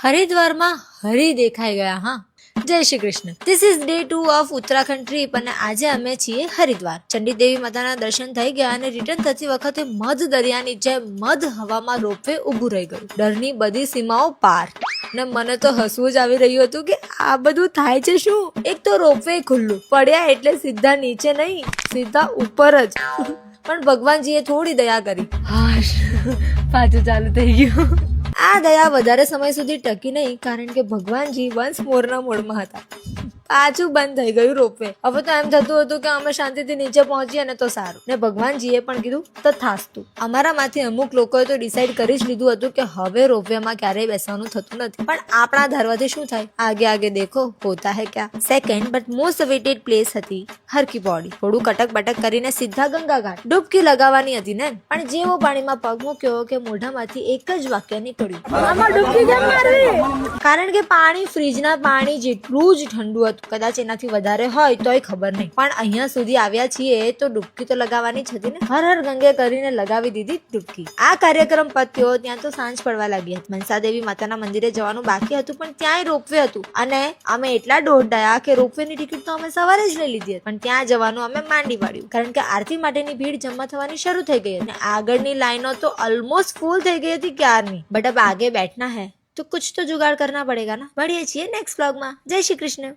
હરિદ્વારમાં હરી દેખાઈ ગયા. હા, જય Shri Krishna. This is day 2 of Uttarakhand trip અને આજે અમે છીએ હરિદ્વાર. ચંડી દેવી માતાના દર્શન થઈ ગયા અને રિટર્ન થતી વખતે મધ દરિયાની જેમ મધ હવામાં રોપવે ઊભું રહી ગયું. ડરની બધી સીમાઓ પાર. ને મને તો હસવું જ આવી રહ્યું હતું કે આ બધું થાય છે શું. એક તો રોપવે ખુલ્લું, પડ્યા એટલે સીધા નીચે નહીં, સીધા ઉપર જ. પણ ભગવાનજીએ થોડી દયા કરી. હાશ, પાછું ચાલુ થઈ ગયું. આ દયા વધારે સમય સુધી ટકી નહીં, કારણ કે ભગવાનજી વન્સ મોરના મૂડમાં હતા. પાછું બંધ થઈ ગયું રોપવે. હવે તો એમ થતું હતું કે અમે શાંતિથી નીચે પહોંચીએ ને તો સારું. ને ભગવાનજીએ પણ કીધું તથાસ્તુ. અમારામાંથી અમુક લોકોએ તો ડિસાઈડ કરી જ લીધું હતું કે હવે રોપવેમાં ક્યારેય બેસવાનું થતું નથી. પણ આપણા ધારવાથી શું થાય, આગે આગે દેખો હોતા હે ક્યા. Second but most awaited place હતી હરકી પોડી. થોડું કટક બટક કરીને સીધા ગંગા ઘાટ. ડૂબકી લગાવવાની હતી ને, પણ જેવો પાણીમાં પગ મૂક્યો કે મોઢામાંથી એક જ વાક્ય નીકળ્યું, આમાં ડૂબકી કેમ મારવી? કારણ કે પાણી ફ્રીજના પાણી જેટલું જ ઠંડુ હતું. કદાચ એનાથી વધારે હોય તોય ખબર નહીં, પણ અહીંયા સુધી આવ્યા છીએ તો ડૂબકી તો લગાવવાની જ હતી ને. હર હર ગંગે કરીને લગાવી દીધી ડૂબકી. આ કાર્યક્રમ પત્યો ત્યાં તો સાંજ પડવા લાગી હતી. મનસાદેવી માતાના મંદિરે જવાનું બાકી હતું, પણ ત્યાંય રોપવે હતું અને અમે એટલા દોડાયા કે રોપવેની ટિકિટ તો અમે સવારે જ લઈ લીધી હતી, પણ ત્યાં જવાનું અમે માંડી પાડ્યું, કારણ કે આરતી માટેની ભીડ જમા થવાની શરૂ થઈ ગઈ અને આગળની લાઈનો તો ઓલમોસ્ટ ફૂલ થઈ ગઈ હતી ક્યારની. બટ અબ આગે બેઠના હૈ તો કુછ તો जुगाड़ करना पड़ेगा ना. મળીએ છીએ નેક્સ્ટ વ્લોગમાં. જય શ્રી કૃષ્ણ.